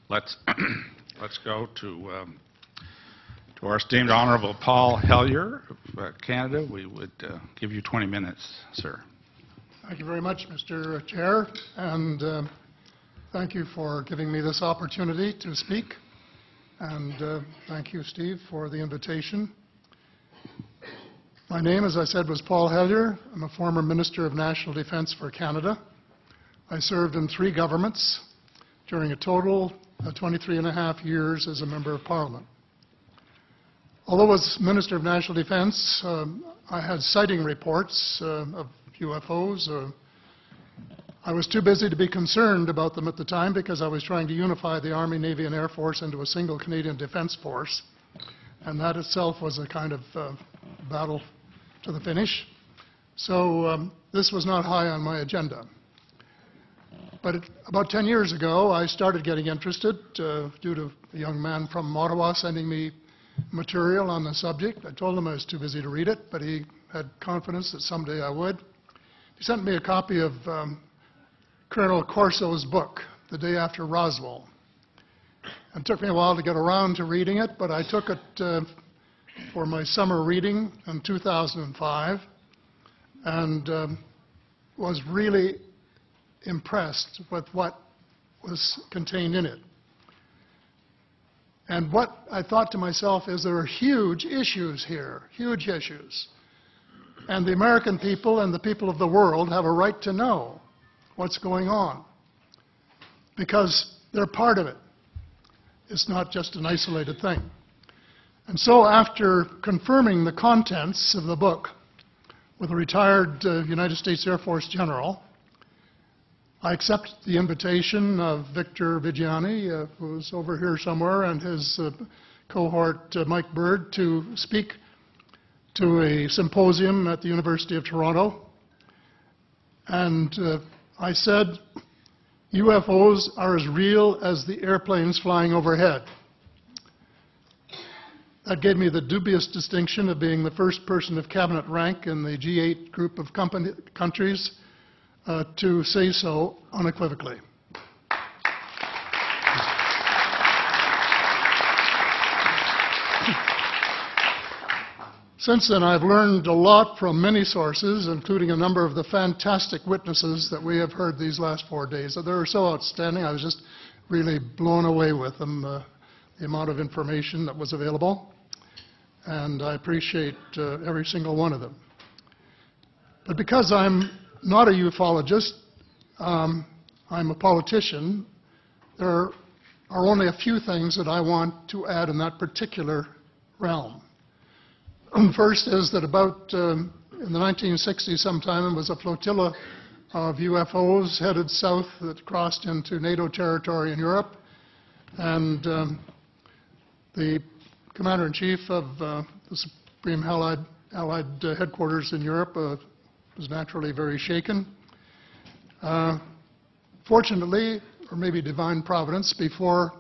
let's let's go to our esteemed Honorable Paul Hellyer of Canada. We would give you 20 minutes, sir. Thank you very much, Mr. Chair, and thank you for giving me this opportunity to speak. And thank you, Steve, for the invitation. My name, as I said, was Paul Hellyer. I'm a former Minister of National Defence for Canada. I served in 3 governments during a total of 23.5 years as a Member of Parliament. Although as Minister of National Defence, I had sighting reports of UFOs. I was too busy to be concerned about them at the time because I was trying to unify the Army, Navy and Air Force into a single Canadian Defence Force. And that itself was a kind of battle to the finish. So this was not high on my agenda. But about 10 years ago, I started getting interested due to a young man from Ottawa sending me material on the subject. I told him I was too busy to read it, but he had confidence that someday I would. He sent me a copy of Colonel Corso's book, The Day After Roswell. It took me a while to get around to reading it, but I took it for my summer reading in 2005 and was really impressed with what was contained in it. And what I thought to myself is there are huge issues here, huge issues. And the American people and the people of the world have a right to know what's going on because they're part of it. It's not just an isolated thing. And so after confirming the contents of the book with a retired United States Air Force general, I accepted the invitation of Victor Vigiani, who's over here somewhere, and his cohort, Mike Bird, to speak to a symposium at the University of Toronto. And I said, UFOs are as real as the airplanes flying overhead. That gave me the dubious distinction of being the first person of cabinet rank in the G8 group of countries to say so unequivocally. Since then, I've learned a lot from many sources, including a number of the fantastic witnesses that we have heard these last 4 days. They were so outstanding, I was just really blown away with them, the amount of information that was available. And I appreciate every single one of them. But because I'm not a ufologist, I'm a politician, there are only a few things that I want to add in that particular realm. First is that about in the 1960s sometime, there was a flotilla of UFOs headed south that crossed into NATO territory in Europe. And the Commander-in-Chief of the Supreme Allied Headquarters in Europe was naturally very shaken. Fortunately, or maybe divine providence, before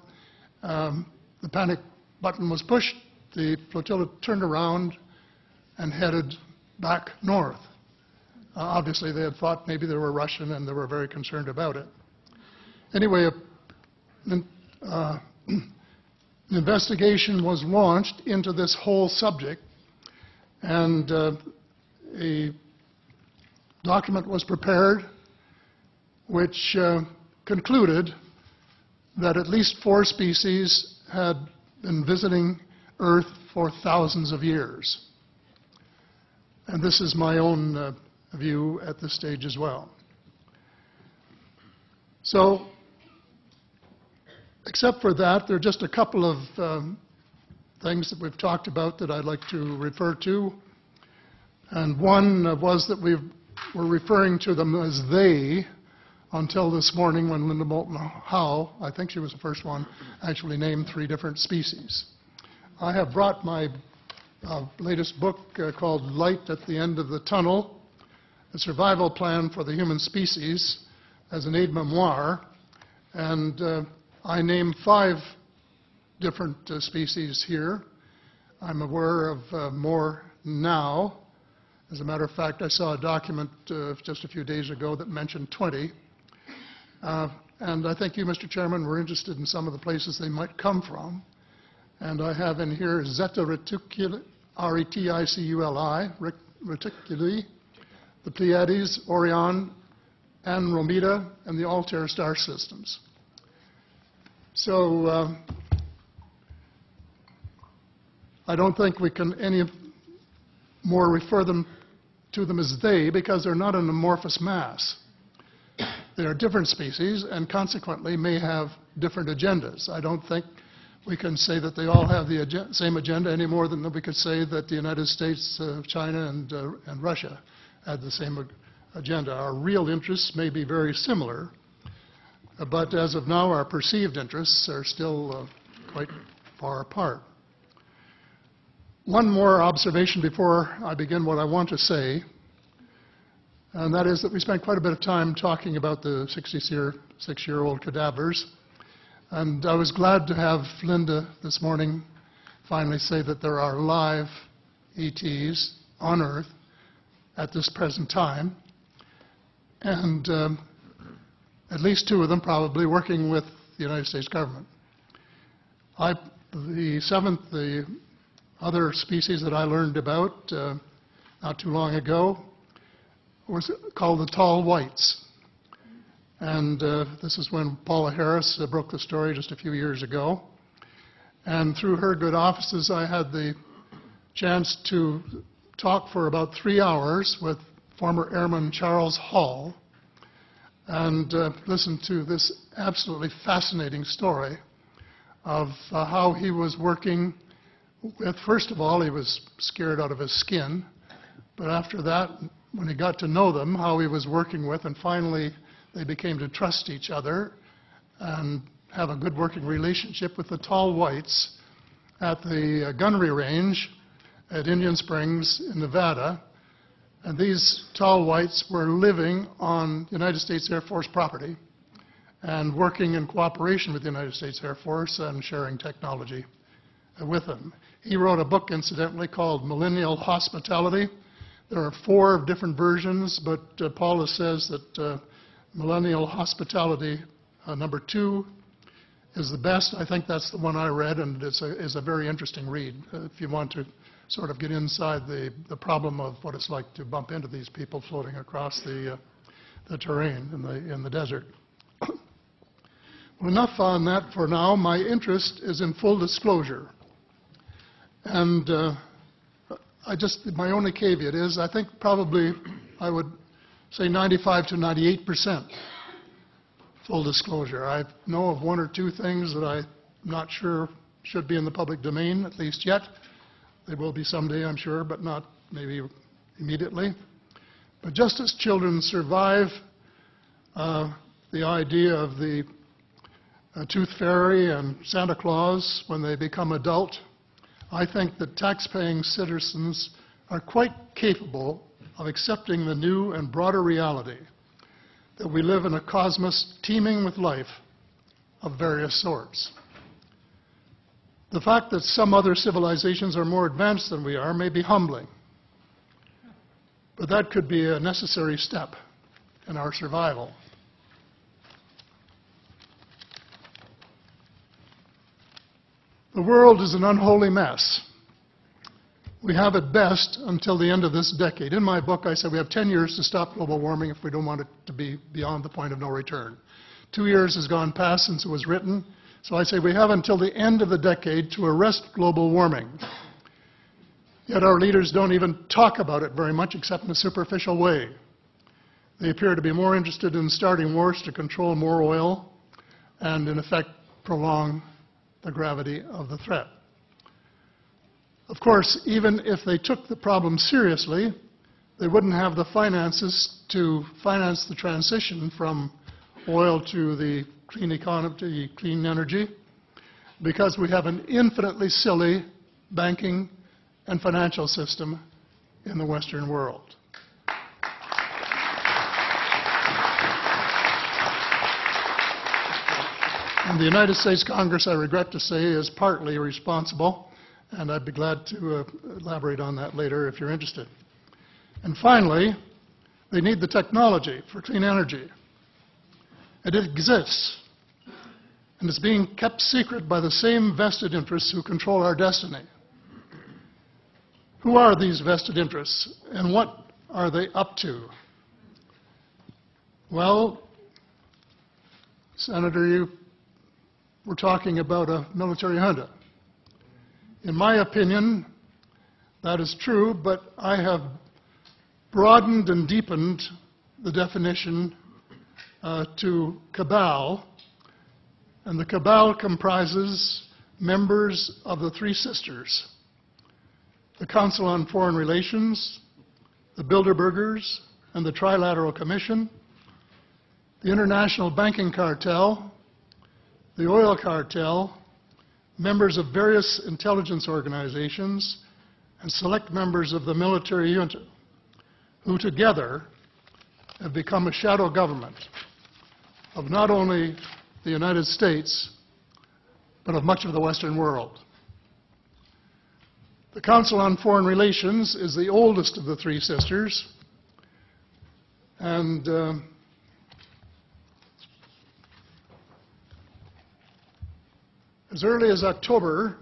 the panic button was pushed, the flotilla turned around and headed back north. Obviously, they had thought maybe they were Russian and they were very concerned about it. Anyway, an investigation was launched into this whole subject, and a document was prepared which concluded that at least 4 species had been visiting Earth for thousands of years. And this is my own view at this stage as well. So, except for that, there are just a couple of things that we've talked about that I'd like to refer to. And one was that we were referring to them as they until this morning when Linda Moulton Howe, I think she was the first one, actually named 3 different species. I have brought my latest book called Light at the End of the Tunnel, A Survival Plan for the Human Species, as an aide-memoir, and I name 5 different species here. I'm aware of more now. As a matter of fact, I saw a document just a few days ago that mentioned 20. and I think you, Mr. Chairman, were interested in some of the places they might come from. And I have in here Zeta Reticuli, R-E-T-I-C-U-L-I, Reticuli, the Pleiades, Orion, Andromeda, and the Altair star systems. So I don't think we can any more refer to them as they, because they're not an amorphous mass. They are different species and consequently may have different agendas. I don't think we can say that they all have the same agenda any more than we could say that the United States, China, and Russia had the same agenda. Our real interests may be very similar, but as of now, our perceived interests are still quite far apart. One more observation before I begin what I want to say, and that is that we spent quite a bit of time talking about the 66-year-old cadavers. And I was glad to have Linda this morning finally say that there are live ETs on Earth at this present time, and at least 2 of them probably working with the United States government. The other species that I learned about not too long ago was called the tall whites. And this is when Paula Harris broke the story just a few years ago. And through her good offices, I had the chance to talk for about 3 hours with former Airman Charles Hall and listen to this absolutely fascinating story of how he was working with, first of all, he was scared out of his skin, but after that, when he got to know them, how he was working with, and finally they became to trust each other and have a good working relationship with the tall whites at the gunnery range at Indian Springs in Nevada. And these tall whites were living on United States Air Force property and working in cooperation with the United States Air Force and sharing technology with them. He wrote a book, incidentally, called Millennial Hospitality. There are 4 different versions, but Paula says that Millennial Hospitality number 2 is the best. I think that's the one I read, and it's a very interesting read if you want to sort of get inside the problem of what it's like to bump into these people floating across the terrain in the desert. Well, enough on that for now. My interest is in full disclosure. And my only caveat is I think probably I would say 95 to 98% full disclosure. I know of 1 or 2 things that I'm not sure should be in the public domain, at least yet. They will be someday, I'm sure, but not maybe immediately. But just as children survive the idea of the Tooth Fairy and Santa Claus when they become adult, I think that tax-paying citizens are quite capable of accepting the new and broader reality that we live in a cosmos teeming with life of various sorts. The fact that some other civilizations are more advanced than we are may be humbling, but that could be a necessary step in our survival. The world is an unholy mess. We have at best until the end of this decade. In my book, I said we have 10 years to stop global warming if we don't want it to be beyond the point of no return. 2 years has gone past since it was written, so I say we have until the end of the decade to arrest global warming. Yet our leaders don't even talk about it very much except in a superficial way. They appear to be more interested in starting wars to control more oil and, in effect, prolong the gravity of the threat. Of course, even if they took the problem seriously, they wouldn't have the finances to finance the transition from oil to the clean economy, to clean energy, because we have an infinitely silly banking and financial system in the Western world. And the United States Congress, I regret to say, is partly responsible, and I'd be glad to elaborate on that later if you're interested. And finally, they need the technology for clean energy. And it exists, and it's being kept secret by the same vested interests who control our destiny. Who are these vested interests, and what are they up to? Well, Senator, you were talking about a military junta. In my opinion, that is true, but I have broadened and deepened the definition to cabal, and the cabal comprises members of the Three Sisters: the Council on Foreign Relations, the Bilderbergers, and the Trilateral Commission, the International Banking Cartel, the Oil Cartel, members of various intelligence organizations, and select members of the military junta, who together have become a shadow government of not only the United States, but of much of the Western world. The Council on Foreign Relations is the oldest of the Three Sisters, and as early as October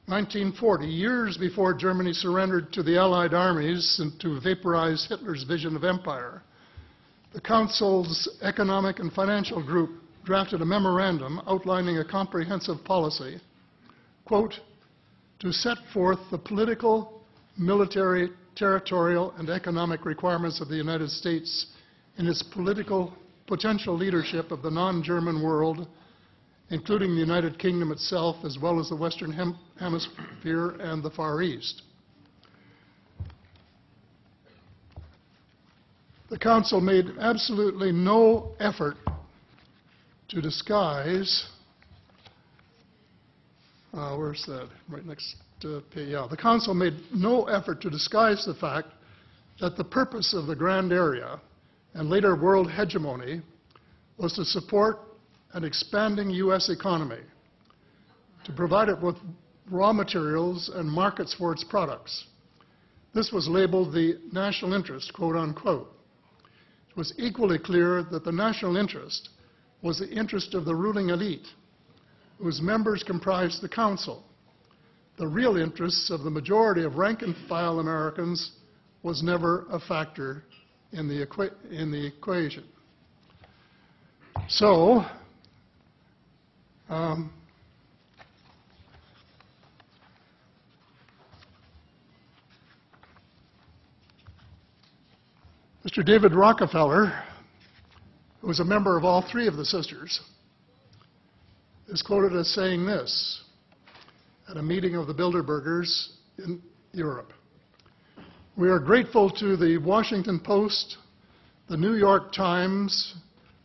1940, years before Germany surrendered to the Allied armies and to vaporize Hitler's vision of empire, the Council's Economic and Financial Group drafted a memorandum outlining a comprehensive policy, quote, to set forth the political, military, territorial, and economic requirements of the United States in its political potential leadership of the non-German world, including the United Kingdom itself, as well as the Western Hemisphere and the Far East. The Council made absolutely no effort to disguise, where's that? Right next page, yeah. The Council made no effort to disguise the fact that the purpose of the Grand Area and later world hegemony was to support an expanding U.S. economy, to provide it with raw materials and markets for its products. This was labeled the national interest, quote unquote. It was equally clear that the national interest was the interest of the ruling elite, whose members comprised the Council. The real interests of the majority of rank-and-file Americans was never a factor in the equation. So, Mr. David Rockefeller, who was a member of all three of the sisters, is quoted as saying this at a meeting of the Bilderbergers in Europe. We are grateful to the Washington Post, the New York Times,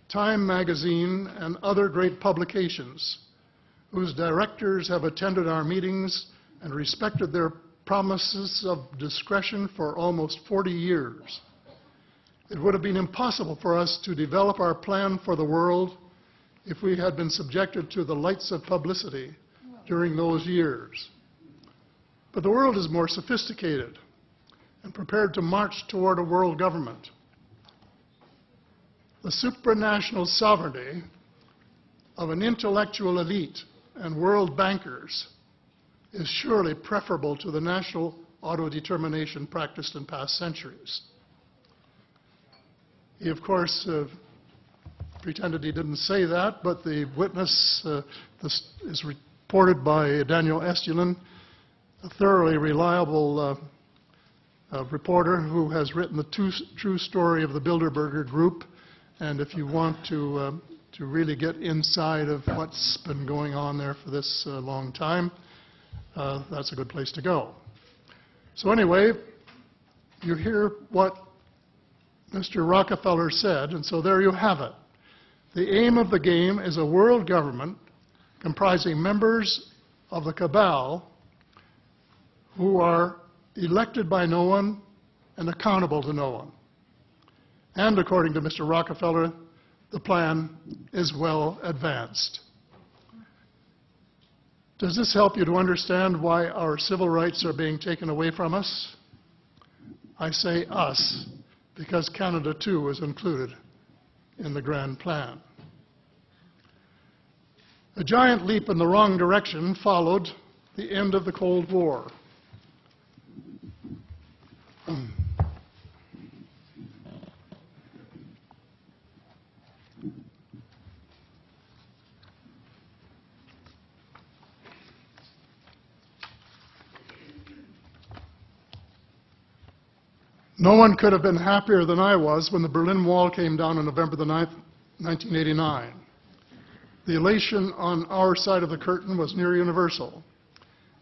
Time magazine, and other great publications whose directors have attended our meetings and respected their promises of discretion for almost 40 years. It would have been impossible for us to develop our plan for the world if we had been subjected to the lights of publicity during those years. But the world is more sophisticated and prepared to march toward a world government. The supranational sovereignty of an intellectual elite and world bankers is surely preferable to the national autodetermination practiced in past centuries. He, of course, pretended he didn't say that, but the witness, this is reported by Daniel Estulin, a thoroughly reliable reporter who has written the true story of the Bilderberger Group. And if you want to really get inside of what's been going on there for this long time, that's a good place to go. So anyway, you hear what Mr. Rockefeller said, and so there you have it. The aim of the game is a world government comprising members of the cabal who are elected by no one and accountable to no one. And according to Mr. Rockefeller, the plan is well advanced. Does this help you to understand why our civil rights are being taken away from us? I say us, because Canada too is included in the grand plan. A giant leap in the wrong direction followed the end of the Cold War. No one could have been happier than I was when the Berlin Wall came down on November the 9th, 1989. The elation on our side of the curtain was near universal,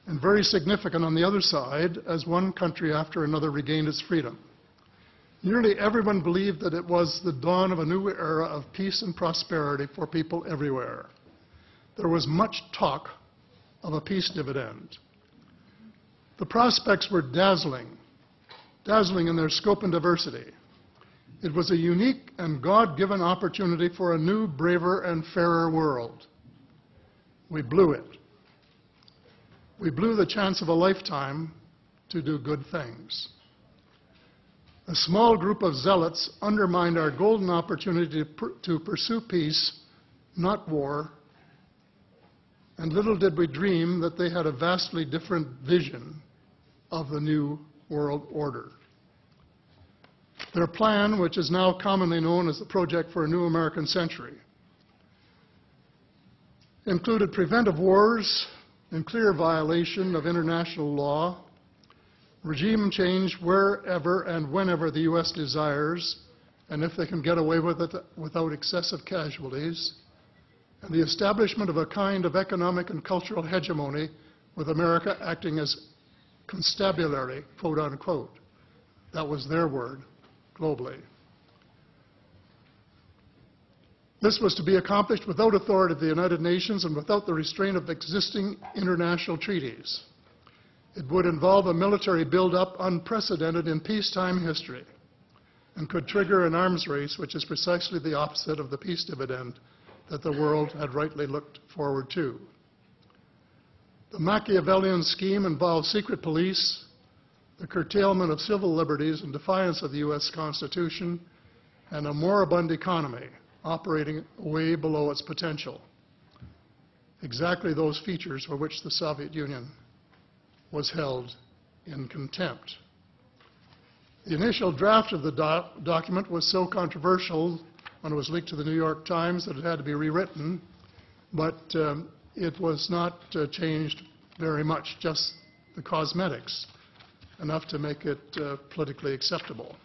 and very significant on the other side as one country after another regained its freedom. Nearly everyone believed that it was the dawn of a new era of peace and prosperity for people everywhere. There was much talk of a peace dividend. The prospects were dazzling in their scope and diversity. It was a unique and God-given opportunity for a new, braver, and fairer world. We blew it. We blew the chance of a lifetime to do good things. A small group of zealots undermined our golden opportunity to pursue peace, not war, and little did we dream that they had a vastly different vision of the new world order. Their plan, which is now commonly known as the Project for a New American Century, included preventive wars in clear violation of international law, regime change wherever and whenever the U.S. desires, and if they can get away with it without excessive casualties, and the establishment of a kind of economic and cultural hegemony with America acting as constabulary, quote unquote. That was their word, globally. This was to be accomplished without authority of the United Nations and without the restraint of existing international treaties. It would involve a military buildup unprecedented in peacetime history and could trigger an arms race, which is precisely the opposite of the peace dividend that the world had rightly looked forward to. The Machiavellian scheme involved secret police, the curtailment of civil liberties in defiance of the U.S. Constitution, and a moribund economy operating way below its potential. Exactly those features for which the Soviet Union was held in contempt. The initial draft of the document was so controversial when it was leaked to the New York Times that it had to be rewritten, but it was not changed very much, just the cosmetics, enough to make it politically acceptable.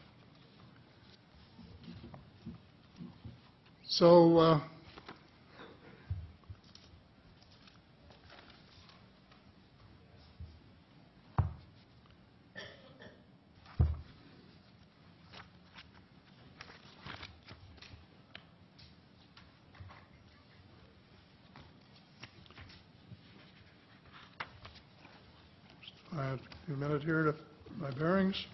So I have a few minutes here to my bearings.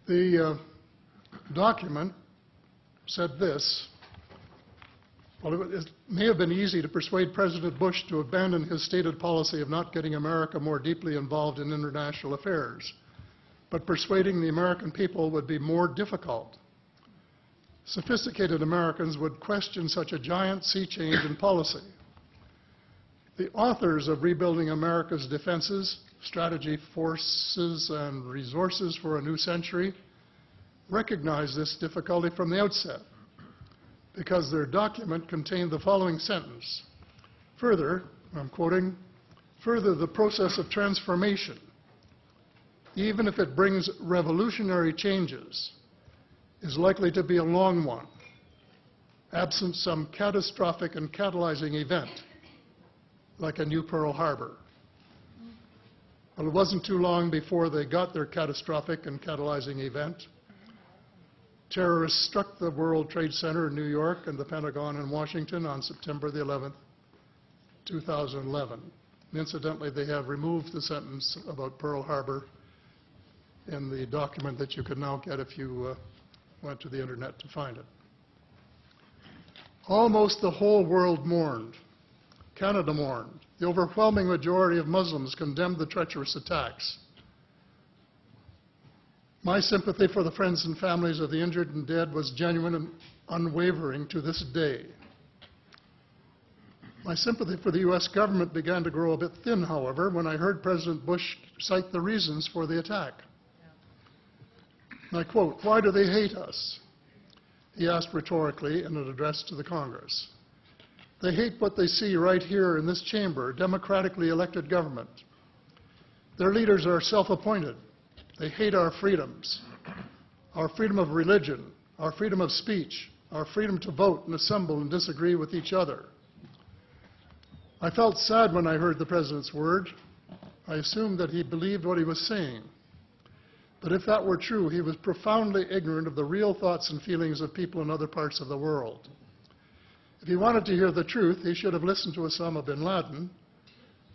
The document said this: well, it may have been easy to persuade President Bush to abandon his stated policy of not getting America more deeply involved in international affairs, but persuading the American people would be more difficult. Sophisticated Americans would question such a giant sea change in policy. The authors of Rebuilding America's Defenses, Strategy, Forces, and Resources for a New Century recognized this difficulty from the outset because their document contained the following sentence: further, I'm quoting, further, the process of transformation, even if it brings revolutionary changes, is likely to be a long one, absent some catastrophic and catalyzing event, like a new Pearl Harbor. Well, it wasn't too long before they got their catastrophic and catalyzing event. Terrorists struck the World Trade Center in New York and the Pentagon in Washington on September the 11th, 2011. And incidentally, they have removed the sentence about Pearl Harbor in the document that you can now get if you went to the internet to find it. Almost the whole world mourned. Canada mourned. The overwhelming majority of Muslims condemned the treacherous attacks. My sympathy for the friends and families of the injured and dead was genuine and unwavering to this day. My sympathy for the U.S. government began to grow a bit thin, however, when I heard President Bush cite the reasons for the attack. And I quote, "Why do they hate us?" he asked rhetorically in an address to the Congress. "They hate what they see right here in this chamber, democratically elected government. Their leaders are self-appointed. They hate our freedoms, our freedom of religion, our freedom of speech, our freedom to vote and assemble and disagree with each other." I felt sad when I heard the President's word. I assumed that he believed what he was saying. But if that were true, he was profoundly ignorant of the real thoughts and feelings of people in other parts of the world. If he wanted to hear the truth, he should have listened to Osama bin Laden,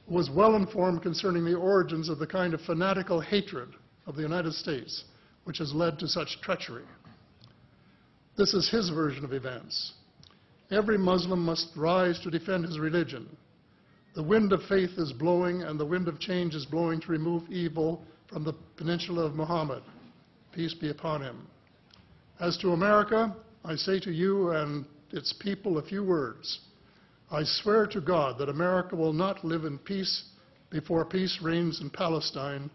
who was well informed concerning the origins of the kind of fanatical hatred of the United States which has led to such treachery. This is his version of events. Every Muslim must rise to defend his religion. The wind of faith is blowing, and the wind of change is blowing to remove evil from the peninsula of Muhammad. Peace be upon him. As to America, I say to you and its people a few words. I swear to God that America will not live in peace before peace reigns in Palestine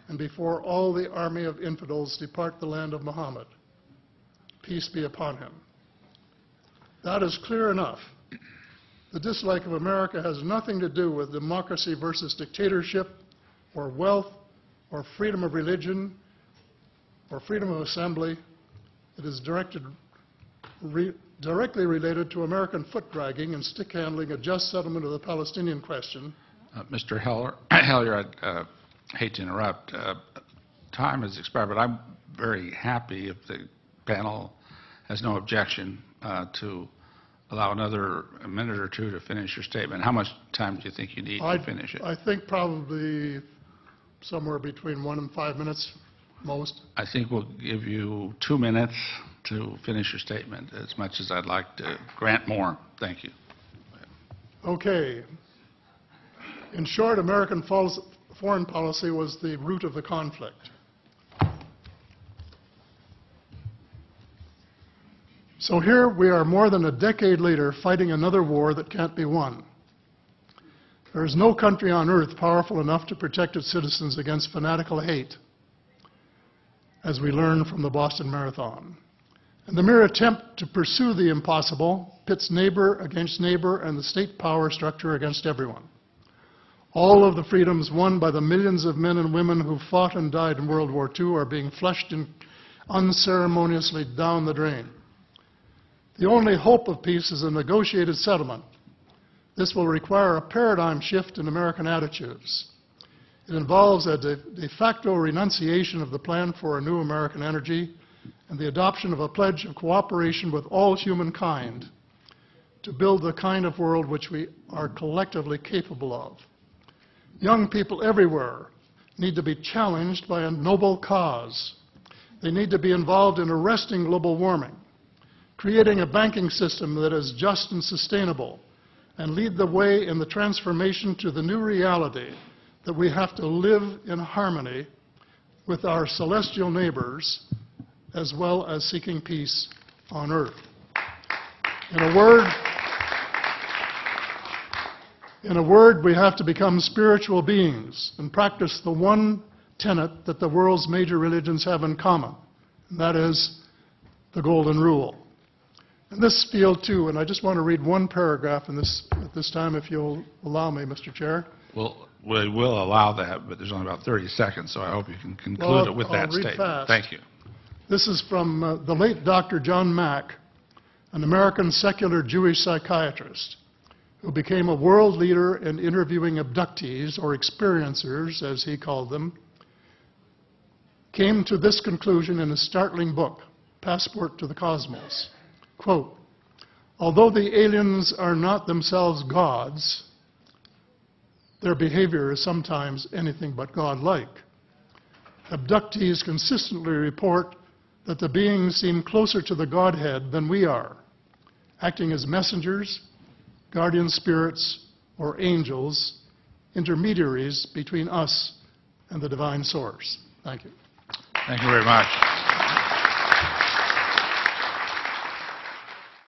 and before all the army of infidels depart the land of Muhammad. Peace be upon him. That is clear enough. The dislike of America has nothing to do with democracy versus dictatorship, or wealth, or freedom of religion, or freedom of assembly. It is directly related to American foot-dragging and stick-handling a just settlement of the Palestinian question. Mr. Hellyer, I'd hate to interrupt. Time has expired, but I'm very happy if the panel has no objection to allow another minute or two to finish your statement. How much time do you think you need to finish it? I think probably somewhere between 1 and 5 minutes, most. I think we'll give you 2 minutes to finish your statement, as much as I'd like to grant more. Thank you. Okay. In short, American foreign policy was the root of the conflict. So here we are more than a decade later fighting another war that can't be won. There is no country on earth powerful enough to protect its citizens against fanatical hate, as we learned from the Boston Marathon. And the mere attempt to pursue the impossible pits neighbor against neighbor and the state power structure against everyone. All of the freedoms won by the millions of men and women who fought and died in World War II are being flushed unceremoniously down the drain. The only hope of peace is a negotiated settlement. This will require a paradigm shift in American attitudes. It involves a de facto renunciation of the plan for a new American energy and the adoption of a pledge of cooperation with all humankind to build the kind of world which we are collectively capable of. Young people everywhere need to be challenged by a noble cause. They need to be involved in arresting global warming, creating a banking system that is just and sustainable, and lead the way in the transformation to the new reality that we have to live in harmony with our celestial neighbors, as well as seeking peace on earth. In a word, we have to become spiritual beings and practice the one tenet that the world's major religions have in common, and that is the Golden Rule. In this field, too, and I just want to read one paragraph at this time, if you'll allow me, Mr. Chair. Well, we will allow that, but there's only about 30 seconds, so I hope you can conclude it with that statement. Fast. Thank you. This is from the late Dr. John Mack, an American secular Jewish psychiatrist who became a world leader in interviewing abductees, or experiencers, as he called them, came to this conclusion in a startling book, Passport to the Cosmos. Quote, although the aliens are not themselves gods, their behavior is sometimes anything but godlike. Abductees consistently report that the beings seem closer to the Godhead than we are, acting as messengers, guardian spirits, or angels, intermediaries between us and the divine source. Thank you. Thank you very much.